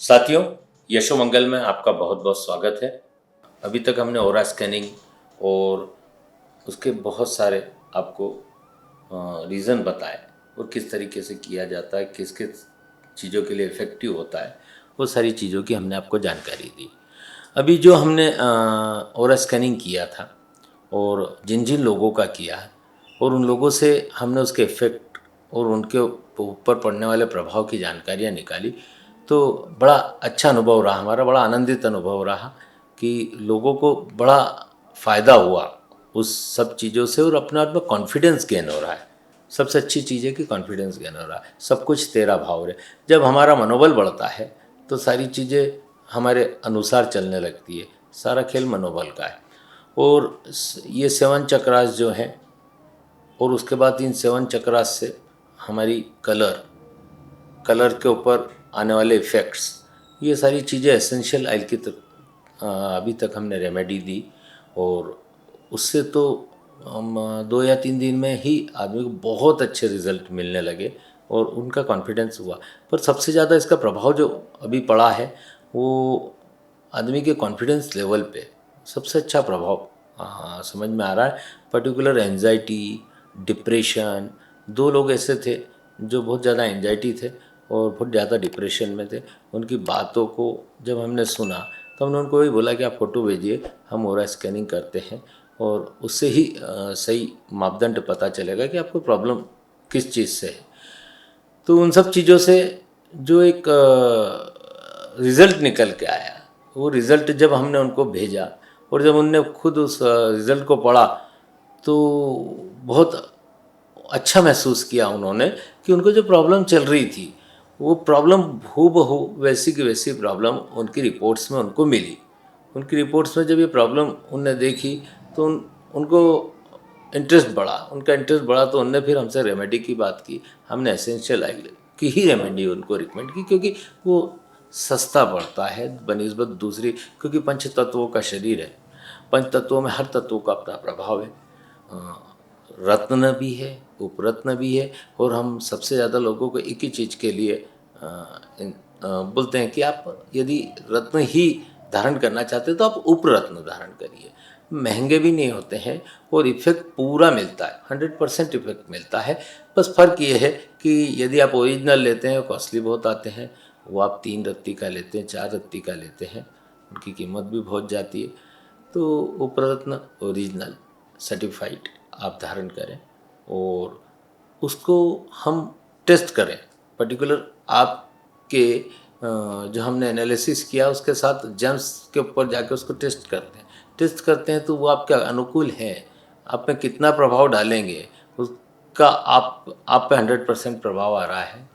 साथियों, यशोमंगल में आपका बहुत बहुत स्वागत है। अभी तक हमने ओरा स्कैनिंग और उसके बहुत सारे आपको रीज़न बताए और किस तरीके से किया जाता है, किस किस चीज़ों के लिए इफ़ेक्टिव होता है, वो सारी चीज़ों की हमने आपको जानकारी दी। अभी जो हमने ओरा स्कैनिंग किया था और जिन जिन लोगों का किया है और उन लोगों से हमने उसके इफ़ेक्ट और उनके ऊपर पड़ने वाले प्रभाव की जानकारियाँ निकाली, तो बड़ा अच्छा अनुभव रहा हमारा, बड़ा आनंदित अनुभव रहा कि लोगों को बड़ा फ़ायदा हुआ उस सब चीज़ों से और अपने आप में कॉन्फिडेंस गेन हो रहा है। सबसे अच्छी चीज़ है कि कॉन्फिडेंस गेन हो रहा है, सब कुछ तेरा भाव रे। जब हमारा मनोबल बढ़ता है तो सारी चीज़ें हमारे अनुसार चलने लगती है। सारा खेल मनोबल का है। और ये 7 चक्रास जो हैं और उसके बाद इन 7 चक्रास से हमारी कलर के ऊपर आने वाले इफ़ेक्ट्स, ये सारी चीज़ें एसेंशियल ऑयल की अभी तक हमने रेमेडी दी और उससे तो हम 2 या 3 दिन में ही आदमी को बहुत अच्छे रिज़ल्ट मिलने लगे और उनका कॉन्फिडेंस हुआ। पर सबसे ज़्यादा इसका प्रभाव जो अभी पड़ा है वो आदमी के कॉन्फिडेंस लेवल पे सबसे अच्छा प्रभाव समझ में आ रहा है। पर्टिकुलर एंजाइटी, डिप्रेशन, 2 लोग ऐसे थे जो बहुत ज़्यादा एंजाइटी थे और बहुत ज़्यादा डिप्रेशन में थे। उनकी बातों को जब हमने सुना तो हमने उनको वही बोला कि आप फ़ोटो भेजिए, हम ओरा स्कैनिंग करते हैं और उससे ही सही मापदंड पता चलेगा कि आपको प्रॉब्लम किस चीज़ से है। तो उन सब चीज़ों से जो एक रिज़ल्ट निकल के आया, वो रिज़ल्ट जब हमने उनको भेजा और जब उनने खुद उस रिज़ल्ट को पढ़ा तो बहुत अच्छा महसूस किया उन्होंने कि उनको जो प्रॉब्लम चल रही थी वो प्रॉब्लम हूबहू वैसी की वैसी प्रॉब्लम उनकी रिपोर्ट्स में उनको मिली। उनकी रिपोर्ट्स में जब ये प्रॉब्लम उनने देखी तो उनको इंटरेस्ट बढ़ा। उनका इंटरेस्ट बढ़ा तो उनने फिर हमसे रेमेडी की बात की। हमने एसेंशियल ऑयल की ही रेमेडी उनको रिकमेंड की क्योंकि वो सस्ता पड़ता है बनिस्बत दूसरी, क्योंकि पंच तत्वों का शरीर है। पंच तत्वों में हर तत्वों का अपना प्रभाव है। रत्न भी है, उपरत्न भी है और हम सबसे ज़्यादा लोगों को एक ही चीज़ के लिए बोलते हैं कि आप यदि रत्न ही धारण करना चाहते हैं तो आप उपरत्न धारण करिए। महंगे भी नहीं होते हैं और इफ़ेक्ट पूरा मिलता है, 100% इफ़ेक्ट मिलता है। बस फ़र्क ये है कि यदि आप ओरिजिनल लेते हैं कॉस्टली बहुत आते हैं, वो आप 3 रत्ती का लेते हैं, 4 रत्ती का लेते हैं, उनकी कीमत भी बहुत जाती है। तो उपरत्न ओरिजिनल सर्टिफाइड आप धारण करें और उसको हम टेस्ट करें। पर्टिकुलर आपके जो हमने एनालिसिस किया उसके साथ जेम्स के ऊपर जाके उसको टेस्ट करते हैं तो वो आपके अनुकूल है, आप में कितना प्रभाव डालेंगे उसका आप पे 100% प्रभाव आ रहा है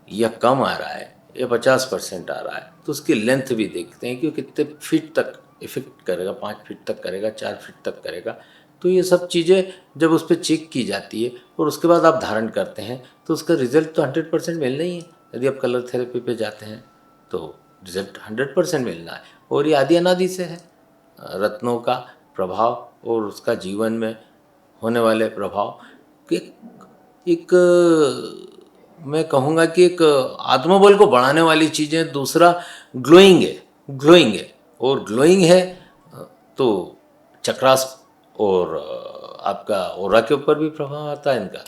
या कम आ रहा है या 50% आ रहा है, तो उसकी लेंथ भी देखते हैं कि वो कितने फीट तक इफ़ेक्ट करेगा, 5 फीट तक करेगा, 4 फीट तक करेगा। तो ये सब चीज़ें जब उस पर चेक की जाती है और उसके बाद आप धारण करते हैं तो उसका रिज़ल्ट तो 100% मिलना ही है। यदि आप कलर थेरेपी पे जाते हैं तो रिज़ल्ट 100% मिलना है और ये आदि अनादि से है। रत्नों का प्रभाव और उसका जीवन में होने वाले प्रभाव एक एक मैं कहूँगा कि एक आत्मबल को बढ़ाने वाली चीज़ें। दूसरा ग्लोइंग है और ग्लोइंग है तो चक्रास और आपका ओरा के ऊपर भी प्रभाव आता है इनका,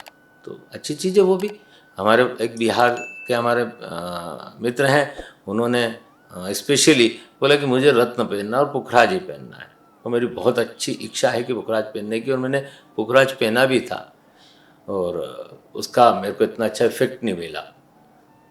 तो अच्छी चीज़ है वो भी। हमारे एक बिहार के हमारे मित्र हैं, उन्होंने स्पेशली बोला कि मुझे रत्न पहनना और पुखराज ही पहनना है। तो मेरी बहुत अच्छी इच्छा है कि पुखराज पहनने की और मैंने पुखराज पहना भी था और उसका मेरे को इतना अच्छा इफेक्ट नहीं मिला।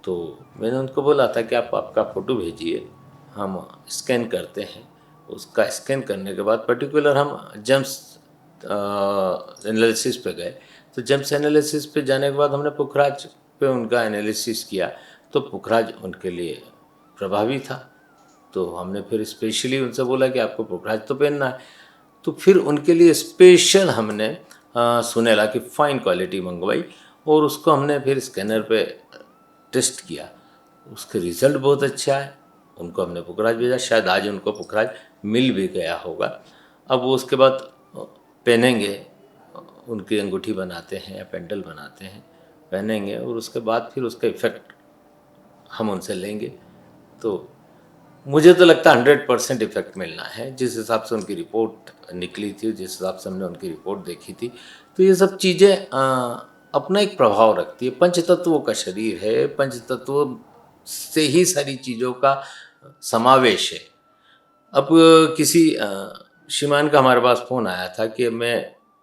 तो मैंने उनको बोला था कि आप आपका फ़ोटो भेजिए, हम स्कैन करते हैं। उसका स्कैन करने के बाद पर्टिकुलर हम जेम्स एनालिसिस पे गए। तो जेम्स एनालिसिस पे जाने के बाद हमने पुखराज पे उनका एनालिसिस किया तो पुखराज उनके लिए प्रभावी था। तो हमने फिर स्पेशली उनसे बोला कि आपको पुखराज तो पहनना है। तो फिर उनके लिए स्पेशल हमने सुनेला की फ़ाइन क्वालिटी मंगवाई और उसको हमने फिर स्कैनर पे टेस्ट किया। उसके रिज़ल्ट बहुत अच्छा है। उनको हमने पुखराज भेजा, शायद आज उनको पुखराज मिल भी गया होगा। अब वो उसके बाद पहनेंगे, उनकी अंगूठी बनाते हैं या पेंडल बनाते हैं, पहनेंगे और उसके बाद फिर उसका इफ़ेक्ट हम उनसे लेंगे तो मुझे तो लगता है 100% इफेक्ट मिलना है। जिस हिसाब से उनकी रिपोर्ट निकली थी, जिस हिसाब से हमने उनकी रिपोर्ट देखी थी, तो ये सब चीज़ें अपना एक प्रभाव रखती है। पंचतत्वों का शरीर है, पंचतत्वों से ही सारी चीज़ों का समावेश है। अब किसी श्रीमान का हमारे पास फ़ोन आया था कि मैं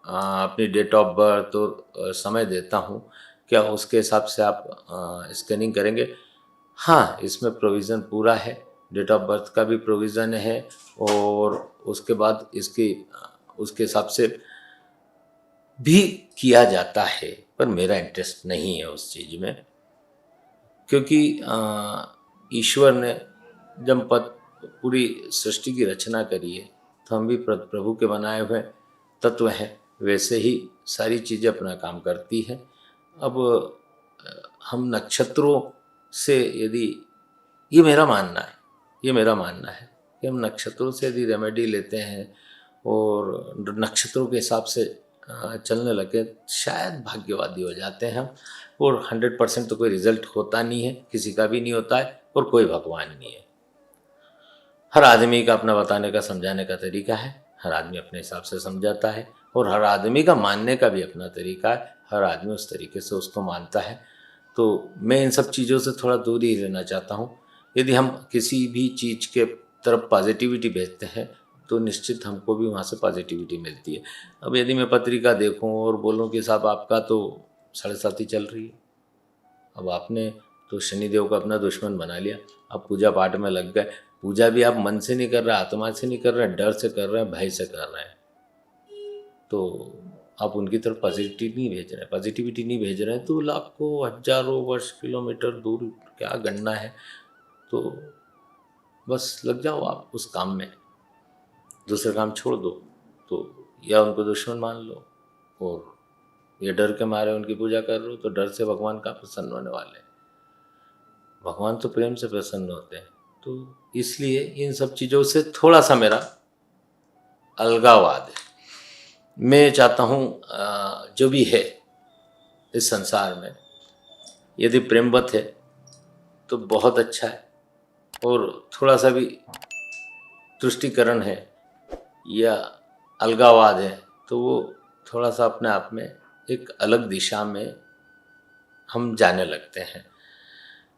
अपनी डेट ऑफ बर्थ और समय देता हूँ, क्या उसके हिसाब से आप स्कैनिंग करेंगे? हाँ, इसमें प्रोविज़न पूरा है, डेट ऑफ बर्थ का भी प्रोविज़न है और उसके बाद उसके हिसाब से भी किया जाता है, पर मेरा इंटरेस्ट नहीं है उस चीज़ में, क्योंकि ईश्वर ने जब पूरी सृष्टि की रचना करी है, तो हम भी प्रभु के बनाए हुए तत्व हैं, वैसे ही सारी चीज़ें अपना काम करती हैं। अब हम नक्षत्रों से यदि, ये मेरा मानना है, ये मेरा मानना है कि हम नक्षत्रों से यदि रेमेडी लेते हैं और नक्षत्रों के हिसाब से चलने लगे, शायद भाग्यवादी हो जाते हैं हम। और 100% तो कोई रिजल्ट होता नहीं है, किसी का भी नहीं होता है, और कोई भगवान नहीं है। हर आदमी का अपना बताने का, समझाने का तरीका है, हर आदमी अपने हिसाब से समझाता है, और हर आदमी का मानने का भी अपना तरीका है, हर आदमी उस तरीके से उसको मानता है। तो मैं इन सब चीज़ों से थोड़ा दूर ही रहना चाहता हूँ। यदि हम किसी भी चीज़ के तरफ पॉजिटिविटी भेजते हैं, तो निश्चित हमको भी वहाँ से पॉजिटिविटी मिलती है। अब यदि मैं पत्रिका देखूँ और बोलूँ कि साहब आपका तो 7.5 चल रही है, अब आपने तो शनिदेव को अपना दुश्मन बना लिया, अब पूजा पाठ में लग गए। पूजा भी आप मन से नहीं कर रहे, आत्मा से नहीं कर रहे, डर से कर रहे हैं, भय से कर रहे हैं, तो आप उनकी तरफ पॉजिटिविटी नहीं भेज रहे हैं, तो लाखों हजारों वर्ष किलोमीटर दूर क्या गणना है। तो बस लग जाओ आप उस काम में, दूसरे काम छोड़ दो, तो या उनको दुश्मन मान लो, और ये डर के मारे उनकी पूजा कर रहे हो, तो डर से भगवान का प्रसन्न होने वाले हैं। भगवान तो प्रेम से प्रसन्न होते हैं। तो इसलिए इन सब चीज़ों से थोड़ा सा मेरा अलगावाद है। मैं चाहता हूँ जो भी है इस संसार में, यदि प्रेमवत है तो बहुत अच्छा है, और थोड़ा सा भी तुष्टिकरण है या अलगावाद है, तो वो थोड़ा सा अपने आप में एक अलग दिशा में हम जाने लगते हैं।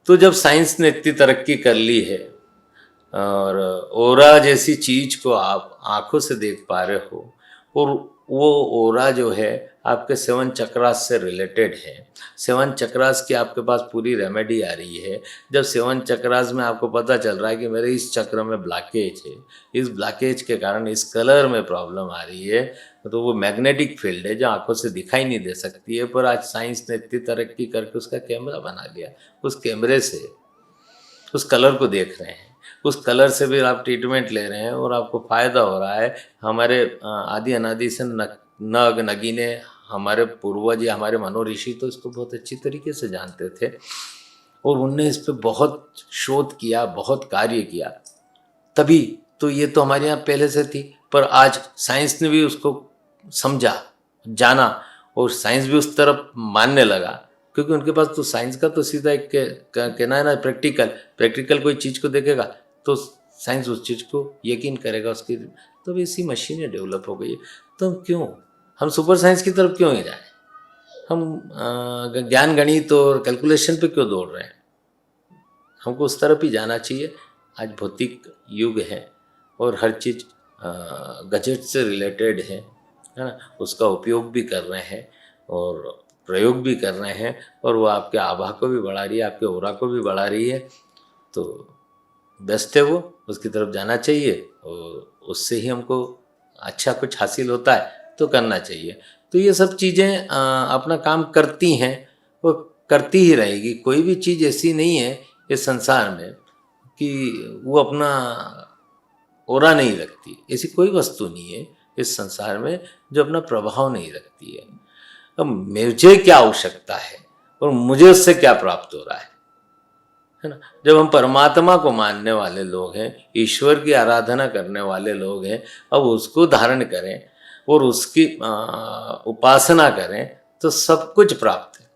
तो जब साइंस ने इतनी तरक्की कर ली है और ओरा जैसी चीज़ को आप आंखों से देख पा रहे हो, और वो ओरा जो है आपके 7 चक्रास से रिलेटेड है, 7 चक्रास की आपके पास पूरी रेमेडी आ रही है। जब 7 चक्रास में आपको पता चल रहा है कि मेरे इस चक्र में ब्लॉकेज है, इस ब्लॉकेज के कारण इस कलर में प्रॉब्लम आ रही है, तो वो मैग्नेटिक फील्ड है जो आंखों से दिखाई नहीं दे सकती है, पर आज साइंस ने इतनी तरक्की करके उसका कैमरा बना लिया। उस कैमरे से उस कलर को देख रहे हैं, उस कलर से भी आप ट्रीटमेंट ले रहे हैं और आपको फ़ायदा हो रहा है। हमारे आदि अनादि से नग नगीने, हमारे पूर्वज या हमारे मनोऋषि तो इसको बहुत अच्छी तरीके से जानते थे, और उनने इस पे बहुत शोध किया, बहुत कार्य किया। तभी तो ये तो हमारे यहाँ पहले से थी, पर आज साइंस ने भी उसको समझा, जाना, और साइंस भी उस तरफ मानने लगा, क्योंकि उनके पास तो साइंस का तो सीधा एक कहना है ना, प्रैक्टिकल कोई चीज़ को देखेगा तो साइंस उस चीज़ को यकीन करेगा उसकी। तो ऐसी मशीनें डेवलप हो गई है, तो हम सुपर साइंस की तरफ क्यों ही जाएं? हम ज्ञान गणित और कैलकुलेशन पे क्यों दौड़ रहे हैं? हमको उस तरफ ही जाना चाहिए। आज भौतिक युग है और हर चीज़ गजेट से रिलेटेड है ना, उसका उपयोग भी कर रहे हैं और प्रयोग भी कर रहे हैं, और वो आपके आभा को भी बढ़ा रही है, आपके ओरा को भी बढ़ा रही है। तो बेस्ट है वो, उसकी तरफ जाना चाहिए, और उससे ही हमको अच्छा कुछ हासिल होता है तो करना चाहिए। तो ये सब चीज़ें अपना काम करती हैं, वो करती ही रहेगी। कोई भी चीज़ ऐसी नहीं है इस संसार में कि वो अपना ओरा नहीं रखती। ऐसी कोई वस्तु नहीं है इस संसार में जो अपना प्रभाव नहीं रखती है। अब मुझे क्या आवश्यकता है और मुझे उससे क्या प्राप्त हो रहा है ना। जब हम परमात्मा को मानने वाले लोग हैं, ईश्वर की आराधना करने वाले लोग हैं, अब उसको धारण करें और उसकी उपासना करें तो सब कुछ प्राप्त है।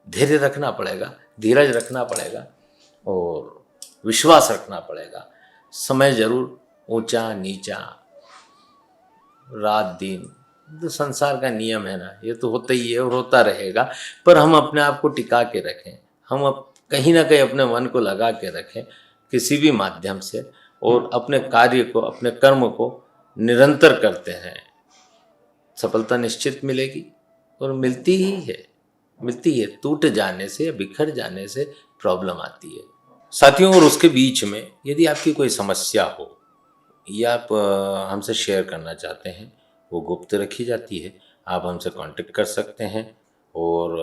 धैर्य रखना पड़ेगा, धीरज रखना पड़ेगा, और विश्वास रखना पड़ेगा। समय ज़रूर ऊंचा नीचा, रात दिन, तो संसार का नियम है ना, ये तो होता ही है और होता रहेगा। पर हम अपने आप को टिका के रखें, हम कहीं ना कहीं अपने मन को लगा के रखें किसी भी माध्यम से, और अपने कार्य को, अपने कर्म को निरंतर करते हैं, सफलता निश्चित मिलेगी। और मिलती ही है, मिलती है। टूट जाने से या बिखर जाने से प्रॉब्लम आती है साथियों। और उसके बीच में यदि आपकी कोई समस्या हो या आप हमसे शेयर करना चाहते हैं, वो गुप्त रखी जाती है। आप हमसे कांटेक्ट कर सकते हैं और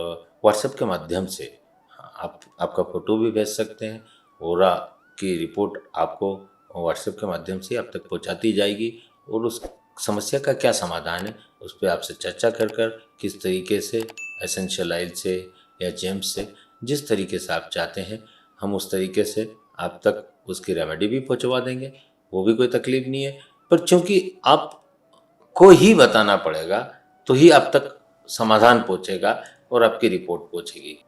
व्हाट्सएप के माध्यम से आप आपका फ़ोटो भी भेज सकते हैं। ओरा की रिपोर्ट आपको व्हाट्सएप के माध्यम से आप तक पहुंचाती जाएगी, और उस समस्या का क्या समाधान है उस पर आपसे चर्चा कर कर किस तरीके से एसेंशियल ऑयल से या जेम्स से, जिस तरीके से आप चाहते हैं, हम उस तरीके से आप तक उसकी रेमेडी भी पहुंचवा देंगे। वो भी कोई तकलीफ नहीं है। पर चूंकि आपको ही बताना पड़ेगा तो ही आप तक समाधान पहुंचेगा और आपकी रिपोर्ट पहुंचेगी।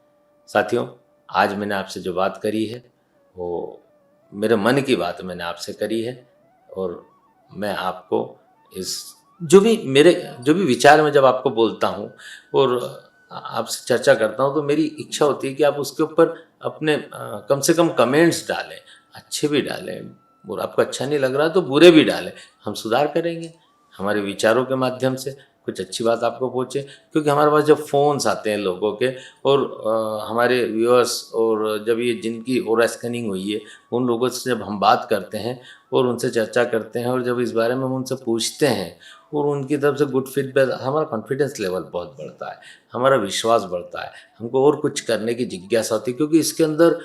साथियों, आज मैंने आपसे जो बात करी है वो मेरे मन की बात मैंने आपसे करी है, और मैं आपको इस जो भी विचार मैं जब आपको बोलता हूँ और आपसे चर्चा करता हूँ, तो मेरी इच्छा होती है कि आप उसके ऊपर अपने कम से कम कमेंट्स डालें, अच्छे भी डालें, और आपको अच्छा नहीं लग रहा तो बुरे भी डालें, हम सुधार करेंगे हमारे विचारों के माध्यम से, कुछ अच्छी बात आपको पहुँचे। क्योंकि हमारे पास जब फ़ोन्स आते हैं लोगों के, और हमारे व्यूअर्स, और जब ये जिनकी ओरा स्कैनिंग हुई है उन लोगों से जब हम बात करते हैं और उनसे चर्चा करते हैं, और जब इस बारे में हम उनसे पूछते हैं और उनकी तरफ से गुड फीडबैक, हमारा कॉन्फिडेंस लेवल बहुत बढ़ता है, हमारा विश्वास बढ़ता है, हमको और कुछ करने की जिज्ञासा होती है। क्योंकि इसके अंदर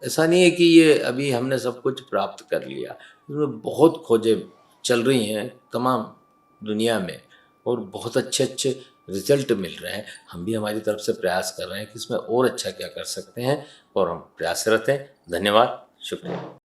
ऐसा नहीं है कि ये अभी हमने सब कुछ प्राप्त कर लिया, इसमें बहुत खोजें चल रही हैं तमाम दुनिया में, और बहुत अच्छे अच्छे रिजल्ट मिल रहे हैं। हम भी हमारी तरफ से प्रयास कर रहे हैं कि इसमें और अच्छा क्या कर सकते हैं, और हम प्रयासरत हैं। धन्यवाद, शुक्रिया।